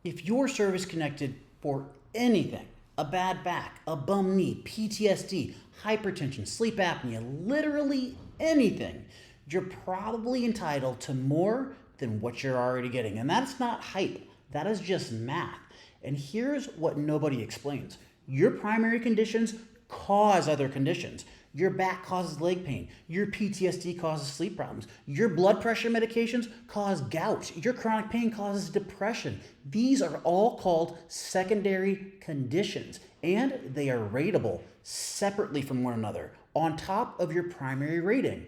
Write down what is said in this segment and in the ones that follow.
If you're service connected for anything, a bad back, a bum knee, PTSD, hypertension, sleep apnea, literally anything, you're probably entitled to more than what you're already getting. And that's not hype, that is just math. And here's what nobody explains. Your primary conditions cause other conditions. Your back causes leg pain. Your PTSD causes sleep problems. Your blood pressure medications cause gout. Your chronic pain causes depression. These are all called secondary conditions, and they are rateable separately from one another on top of your primary rating.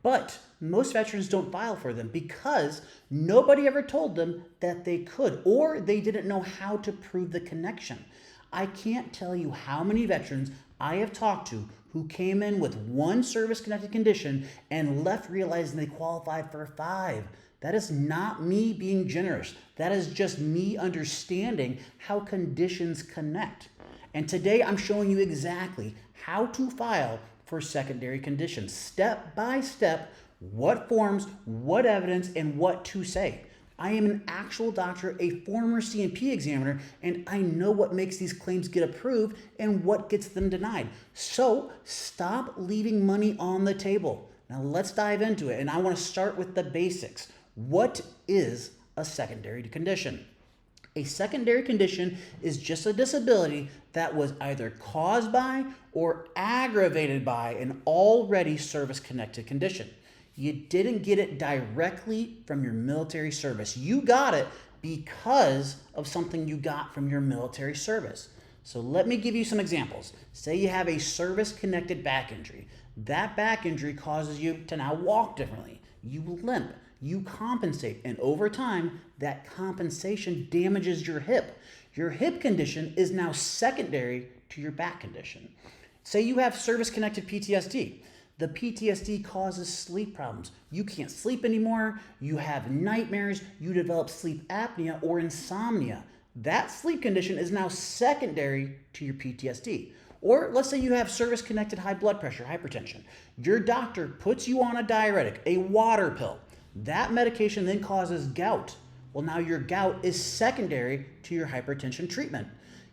But most veterans don't file for them because nobody ever told them that they could, or they didn't know how to prove the connection. I can't tell you how many veterans I have talked to who came in with one service-connected condition and left realizing they qualified for 5. That is not me being generous. That is just me understanding how conditions connect. And today I'm showing you exactly how to file for secondary conditions, step by step, what forms, what evidence, and what to say. I am an actual doctor, a former C&P examiner, and I know what makes these claims get approved and what gets them denied. So stop leaving money on the table. Now let's dive into it, and I want to start with the basics. What is a secondary condition? A secondary condition is just a disability that was either caused by or aggravated by an already service-connected condition. You didn't get it directly from your military service. You got it because of something you got from your military service. So let me give you some examples. Say you have a service-connected back injury. That back injury causes you to now walk differently. You limp, you compensate, and over time, that compensation damages your hip. Your hip condition is now secondary to your back condition. Say you have service-connected PTSD. The PTSD causes sleep problems. You can't sleep anymore, you have nightmares, you develop sleep apnea or insomnia. That sleep condition is now secondary to your PTSD. Or let's say you have service-connected high blood pressure, hypertension. Your doctor puts you on a diuretic, a water pill. That medication then causes gout. Well, now your gout is secondary to your hypertension treatment.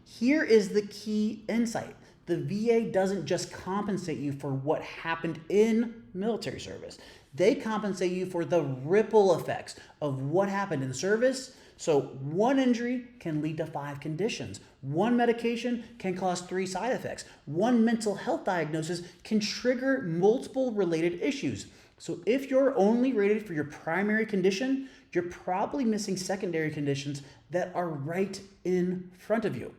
Here is the key insight. The VA doesn't just compensate you for what happened in military service. They compensate you for the ripple effects of what happened in service. So one injury can lead to 5 conditions. One medication can cause 3 side effects. One mental health diagnosis can trigger multiple related issues. So if you're only rated for your primary condition, you're probably missing secondary conditions that are right in front of you.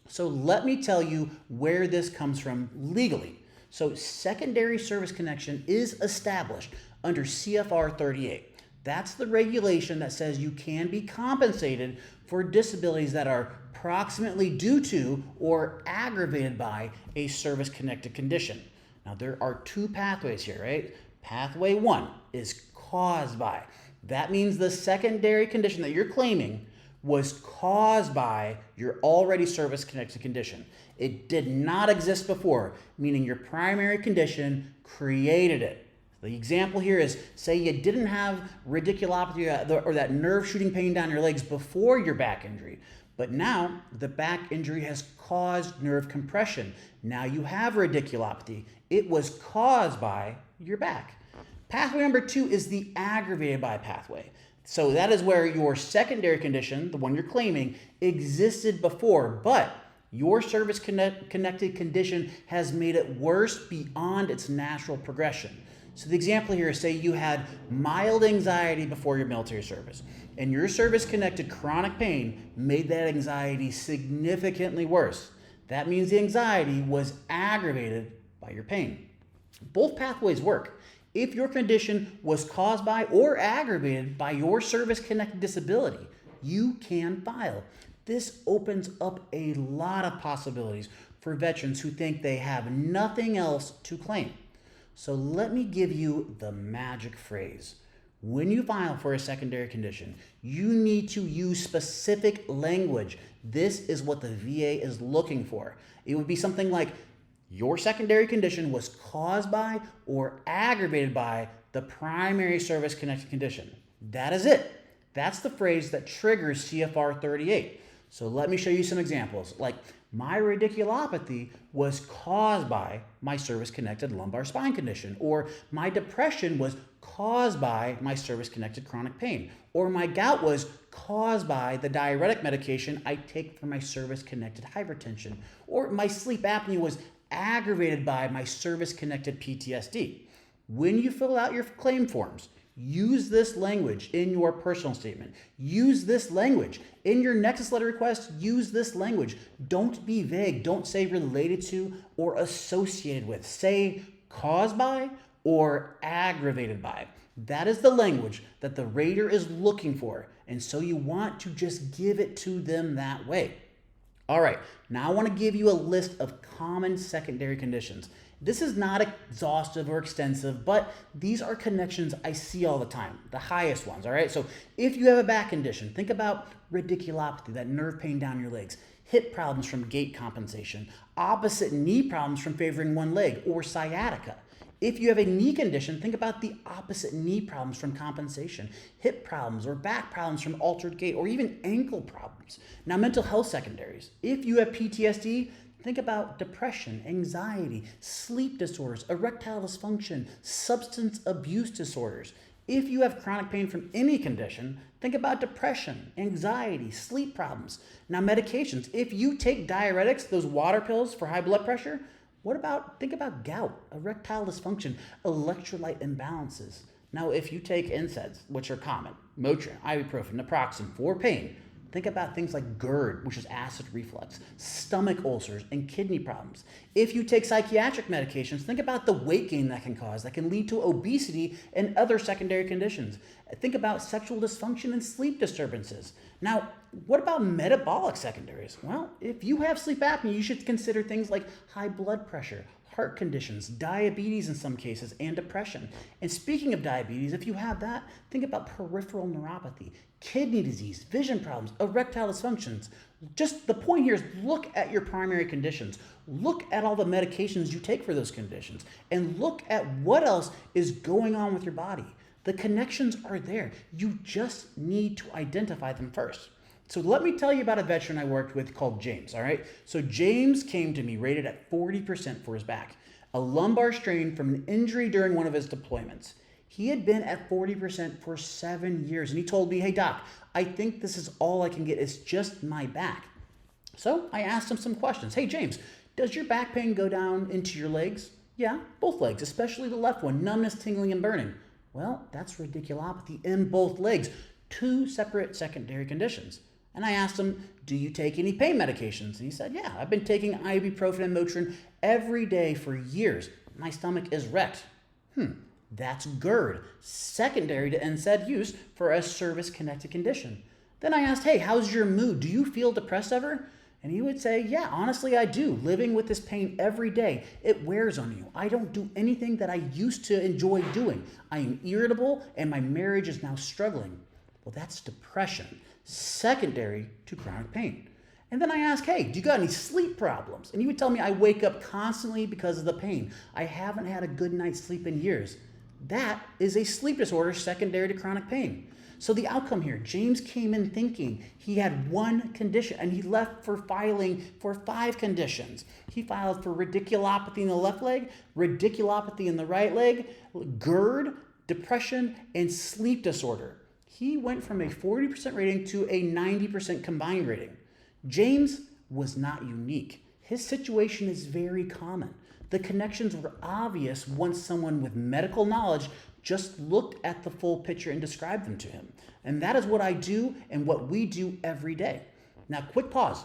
So let me tell you where this comes from legally. So secondary service connection is established under CFR 38. That's the regulation that says you can be compensated for disabilities that are proximately due to or aggravated by a service-connected condition. Now there are 2 pathways here, right? Pathway 1 is caused by. That means the secondary condition that you're claiming was caused by your already service-connected condition. It did not exist before, meaning your primary condition created it. The example here is, say you didn't have radiculopathy or that nerve shooting pain down your legs before your back injury, but now the back injury has caused nerve compression. Now you have radiculopathy. It was caused by your back. Pathway number 2 is the aggravated by pathway. So that is where your secondary condition, the one you're claiming, existed before, but your service-connected condition has made it worse beyond its natural progression. So the example here is, say you had mild anxiety before your military service, and your service-connected chronic pain made that anxiety significantly worse. That means the anxiety was aggravated by your pain. Both pathways work. If your condition was caused by or aggravated by your service-connected disability, you can file. This opens up a lot of possibilities for veterans who think they have nothing else to claim. So let me give you the magic phrase. When you file for a secondary condition, you need to use specific language. This is what the VA is looking for. It would be something like, your secondary condition was caused by or aggravated by the primary service-connected condition. That is it. That's the phrase that triggers CFR 38. So let me show you some examples. Like, my radiculopathy was caused by my service-connected lumbar spine condition, or my depression was caused by my service-connected chronic pain, or my gout was caused by the diuretic medication I take for my service-connected hypertension, or my sleep apnea was aggravated by my service-connected PTSD. When you fill out your claim forms, use this language in your personal statement. Use this language in your Nexus letter request. Use this language. Don't be vague. Don't say related to or associated with. Say caused by or aggravated by. That is the language that the rater is looking for. And so you want to just give it to them that way. All right, now I want to give you a list of common secondary conditions. This is not exhaustive or extensive, but these are connections I see all the time, the highest ones, all right? So if you have a back condition, think about radiculopathy, that nerve pain down your legs, hip problems from gait compensation, opposite knee problems from favoring one leg, or sciatica. If you have a knee condition, think about the opposite knee problems from compensation, hip problems or back problems from altered gait, or even ankle problems. Now, mental health secondaries. If you have PTSD, think about depression, anxiety, sleep disorders, erectile dysfunction, substance abuse disorders. If you have chronic pain from any condition, think about depression, anxiety, sleep problems. Now, medications. If you take diuretics, those water pills for high blood pressure, think about gout, erectile dysfunction, electrolyte imbalances. Now, if you take NSAIDs, which are common, Motrin, ibuprofen, naproxen for pain, think about things like GERD, which is acid reflux, stomach ulcers, and kidney problems. If you take psychiatric medications, think about the weight gain that can cause, that can lead to obesity and other secondary conditions. Think about sexual dysfunction and sleep disturbances. Now, what about metabolic secondaries? Well, if you have sleep apnea, you should consider things like high blood pressure, heart conditions, diabetes in some cases, and depression. And speaking of diabetes, if you have that, think about peripheral neuropathy, kidney disease, vision problems, erectile dysfunctions. Just the point here is look at your primary conditions. Look at all the medications you take for those conditions, and look at what else is going on with your body. The connections are there. You just need to identify them first. So let me tell you about a veteran I worked with called James, all right? So James came to me rated at 40% for his back, a lumbar strain from an injury during one of his deployments. He had been at 40% for 7 years, and he told me, hey doc, I think this is all I can get. It's just my back. So I asked him some questions. Hey James, does your back pain go down into your legs? Yeah, both legs, especially the left one, numbness, tingling, and burning. Well, that's radiculopathy in both legs, two separate secondary conditions. And I asked him, do you take any pain medications? And he said, yeah, I've been taking ibuprofen and Motrin every day for years. My stomach is wrecked. That's GERD, secondary to NSAID use for a service-connected condition. Then I asked, hey, how's your mood? Do you feel depressed ever? And he would say, yeah, honestly, I do. Living with this pain every day, it wears on you. I don't do anything that I used to enjoy doing. I am irritable and my marriage is now struggling. Well, that's depression, secondary to chronic pain. And then I ask, hey, do you got any sleep problems? And he would tell me I wake up constantly because of the pain. I haven't had a good night's sleep in years. That is a sleep disorder secondary to chronic pain. So the outcome here, James came in thinking he had one condition, and he left for filing for 5 conditions. He filed for radiculopathy in the left leg, radiculopathy in the right leg, GERD, depression, and sleep disorder. He went from a 40% rating to a 90% combined rating. James was not unique. His situation is very common. The connections were obvious once someone with medical knowledge just looked at the full picture and described them to him. And that is what I do and what we do every day. Now, quick pause.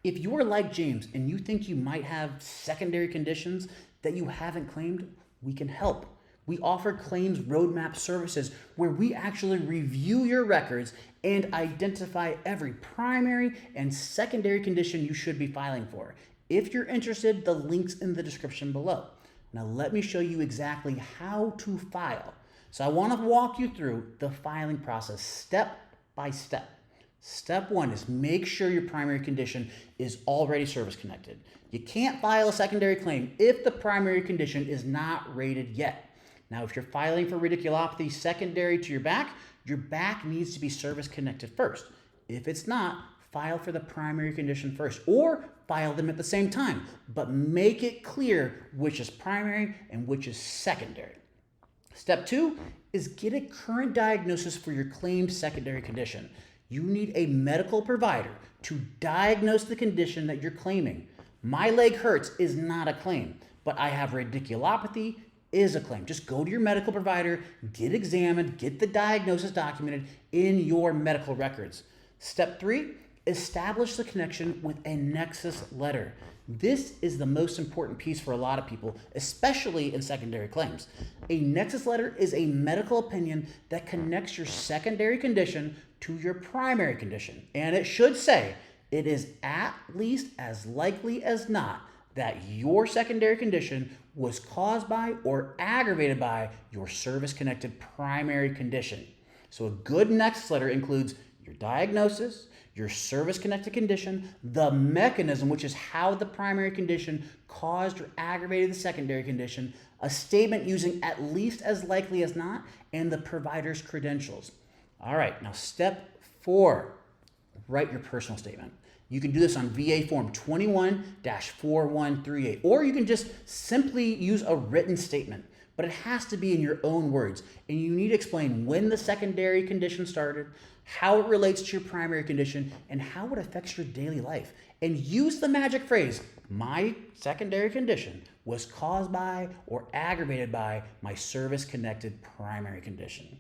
If you are like James and you think you might have secondary conditions that you haven't claimed, we can help. We offer claims roadmap services where we actually review your records and identify every primary and secondary condition you should be filing for. If you're interested, the link's in the description below. Now let me show you exactly how to file. So I want to walk you through the filing process step by step. Step 1 is make sure your primary condition is already service connected. You can't file a secondary claim if the primary condition is not rated yet. Now, if you're filing for radiculopathy secondary to your back, your back needs to be service connected first. If it's not, file for the primary condition first, or file them at the same time, but make it clear which is primary and which is secondary. Step 2 is get a current diagnosis for your claimed secondary condition. You need a medical provider to diagnose the condition that you're claiming. My leg hurts is not a claim, but I have radiculopathy is a claim. Just go to your medical provider, get examined, get the diagnosis documented in your medical records. Step 3, establish the connection with a Nexus letter. This is the most important piece for a lot of people, especially in secondary claims. A Nexus letter is a medical opinion that connects your secondary condition to your primary condition. And it should say, it is at least as likely as not that your secondary condition was caused by or aggravated by your service-connected primary condition. So a good Nexus letter includes your diagnosis, your service-connected condition, the mechanism, which is how the primary condition caused or aggravated the secondary condition, a statement using at least as likely as not, and the provider's credentials. All right, now step 4, write your personal statement. You can do this on VA form 21-4138, or you can just simply use a written statement, but it has to be in your own words, and you need to explain when the secondary condition started, how it relates to your primary condition, and how it affects your daily life. And use the magic phrase, my secondary condition was caused by or aggravated by my service-connected primary condition.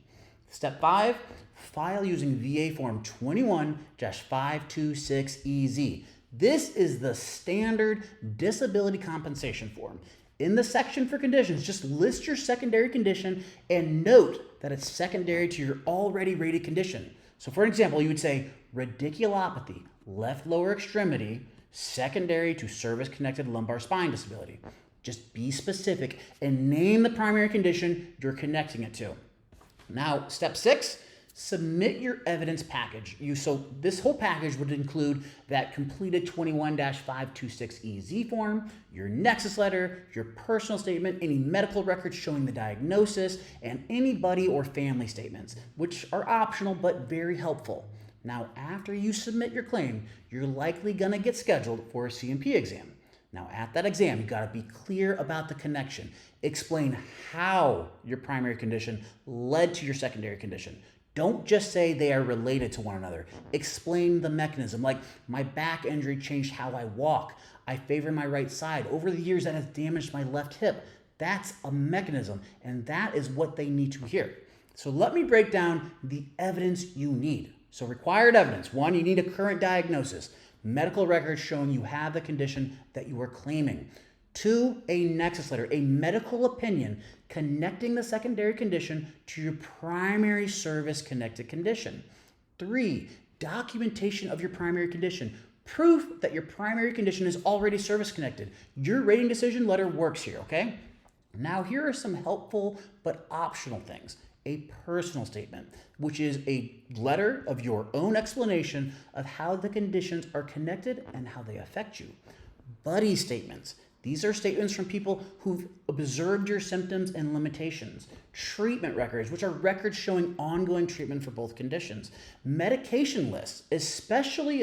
Step 5, file using VA form 21-526EZ. This is the standard disability compensation form. In the section for conditions, just list your secondary condition and note that it's secondary to your already rated condition. So for example, you would say radiculopathy, left lower extremity, secondary to service-connected lumbar spine disability. Just be specific and name the primary condition you're connecting it to. Now, step 6, submit your evidence package. So this whole package would include that completed 21-526EZ form, your Nexus letter, your personal statement, any medical records showing the diagnosis, and any buddy or family statements, which are optional but very helpful. Now, after you submit your claim, you're likely going to get scheduled for a C&P exam. Now, at that exam, you got to be clear about the connection. Explain how your primary condition led to your secondary condition. Don't just say they are related to one another. Explain the mechanism, like my back injury changed how I walk. I favor my right side. Over the years, that has damaged my left hip. That's a mechanism, and that is what they need to hear. So let me break down the evidence you need. So required evidence. 1, you need a current diagnosis. Medical records showing you have the condition that you are claiming. 2, a Nexus letter, a medical opinion connecting the secondary condition to your primary service-connected condition. 3, documentation of your primary condition. Proof that your primary condition is already service-connected. Your rating decision letter works here, okay? Now here are some helpful but optional things. A personal statement, which is a letter of your own explanation of how the conditions are connected and how they affect you. Buddy statements. These are statements from people who've observed your symptoms and limitations. Treatment records, which are records showing ongoing treatment for both conditions. Medication lists, especially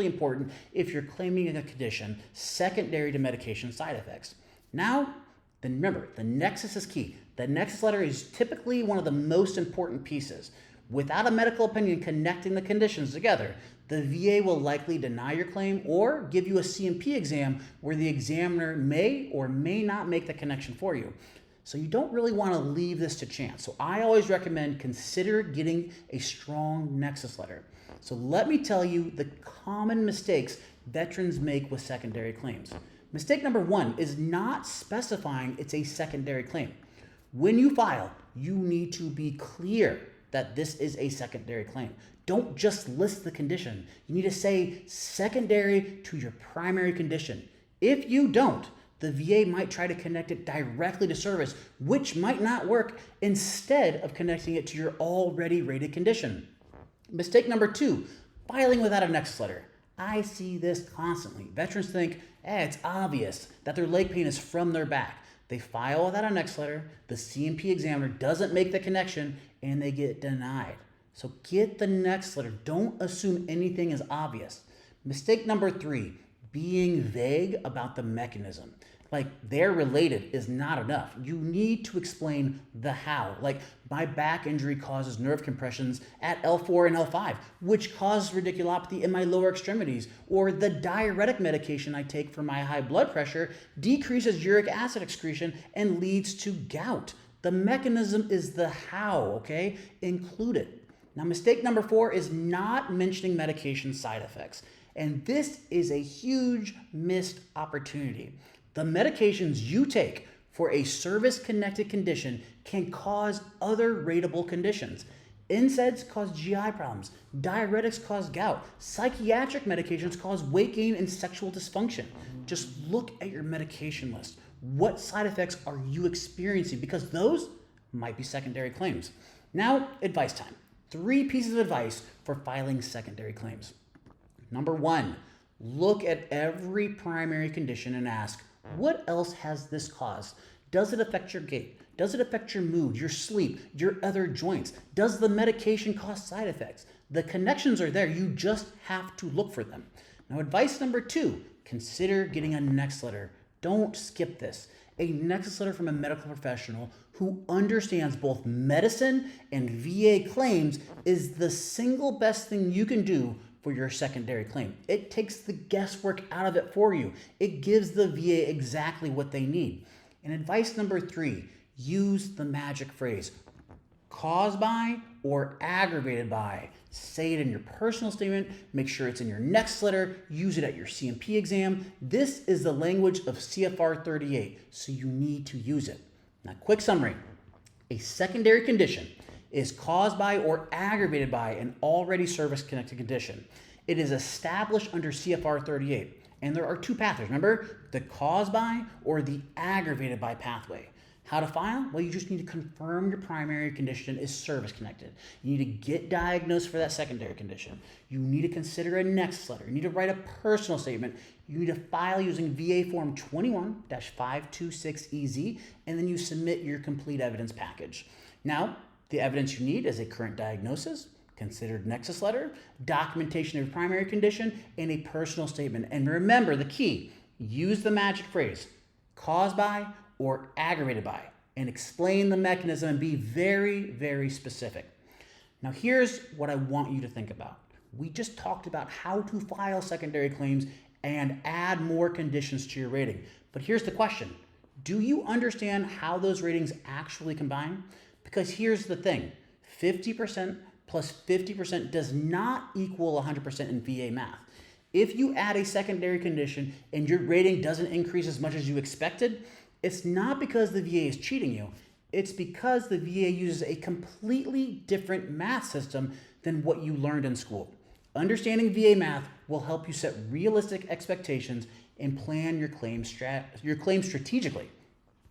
important if you're claiming a condition secondary to medication side effects. Now, then remember, the Nexus is key. The Nexus letter is typically one of the most important pieces. Without a medical opinion connecting the conditions together, the VA will likely deny your claim or give you a C&P exam where the examiner may or may not make the connection for you. So you don't really want to leave this to chance. So I always recommend consider getting a strong Nexus letter. So let me tell you the common mistakes veterans make with secondary claims. Mistake number 1 is not specifying it's a secondary claim. When you file, you need to be clear that this is a secondary claim. Don't just list the condition. You need to say secondary to your primary condition. If you don't, the VA might try to connect it directly to service, which might not work, instead of connecting it to your already rated condition. Mistake number 2, filing without a Nexus letter. I see this constantly. Veterans think, it's obvious that their leg pain is from their back. They file without a Nexus letter, the C&P examiner doesn't make the connection, and they get denied. So get the Nexus letter. Don't assume anything is obvious. Mistake number 3, being vague about the mechanism. Like they're related is not enough. You need to explain the how. Like my back injury causes nerve compressions at L4 and L5, which causes radiculopathy in my lower extremities. Or the diuretic medication I take for my high blood pressure decreases uric acid excretion and leads to gout. The mechanism is the how, okay? Include it. Now, mistake number 4 is not mentioning medication side effects. And this is a huge missed opportunity. The medications you take for a service-connected condition can cause other rateable conditions. NSAIDs cause GI problems. Diuretics cause gout. Psychiatric medications cause weight gain and sexual dysfunction. Just look at your medication list. What side effects are you experiencing? Because those might be secondary claims. Now, advice time. 3 pieces of advice for filing secondary claims. Number 1, look at every primary condition and ask, what else has this caused? Does it affect your gait? Does it affect your mood, your sleep, your other joints? Does the medication cause side effects? The connections are there. You just have to look for them. Now, advice number 2, consider getting a Nexus letter. Don't skip this. A Nexus letter from a medical professional who understands both medicine and VA claims is the single best thing you can do for your secondary claim. It takes the guesswork out of it for you. It gives the VA exactly what they need. And advice number 3, use the magic phrase, caused by or aggravated by. Say it in your personal statement, make sure it's in your Nexus letter, use it at your C&P exam. This is the language of CFR 38, so you need to use it. Now, quick summary. A secondary condition is caused by or aggravated by an already service-connected condition. It is established under CFR 38, and there are 2 pathways. Remember, the caused by or the aggravated by pathway. How to file? Well, you just need to confirm your primary condition is service-connected. You need to get diagnosed for that secondary condition. You need to consider a Nexus letter. You need to write a personal statement. You need to file using VA Form 21-526EZ, and then you submit your complete evidence package. Now, the evidence you need is a current diagnosis, considered Nexus letter, documentation of your primary condition, and a personal statement. And remember the key, use the magic phrase, caused by or aggravated by, and explain the mechanism and be very, very specific. Now here's what I want you to think about. We just talked about how to file secondary claims and add more conditions to your rating. But here's the question. Do you understand how those ratings actually combine? Because here's the thing, 50% plus 50% does not equal 100% in VA math. If you add a secondary condition and your rating doesn't increase as much as you expected, it's not because the VA is cheating you. It's because the VA uses a completely different math system than what you learned in school. Understanding VA math will help you set realistic expectations and plan your claim strategically.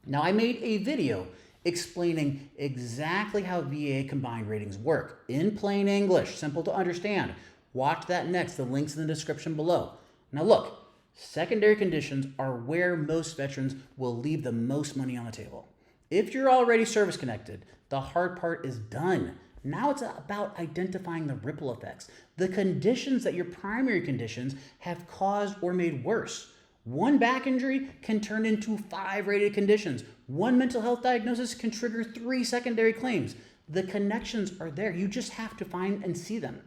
Now, I made a video explaining exactly how VA combined ratings work in plain English, simple to understand. Watch that next, the link's in the description below. Now look, secondary conditions are where most veterans will leave the most money on the table. If you're already service connected, the hard part is done. Now it's about identifying the ripple effects, the conditions that your primary conditions have caused or made worse. One back injury can turn into 5 rated conditions. One mental health diagnosis can trigger 3 secondary claims. The connections are there. You just have to find and see them.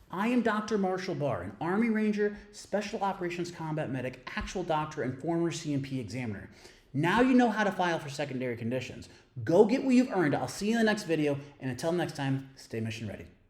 I am Dr. Marshall Barr, an Army Ranger, Special Operations Combat Medic, actual doctor, and former C&P examiner. Now you know how to file for secondary conditions. Go get what you've earned. I'll see you in the next video, and until next time, stay mission ready.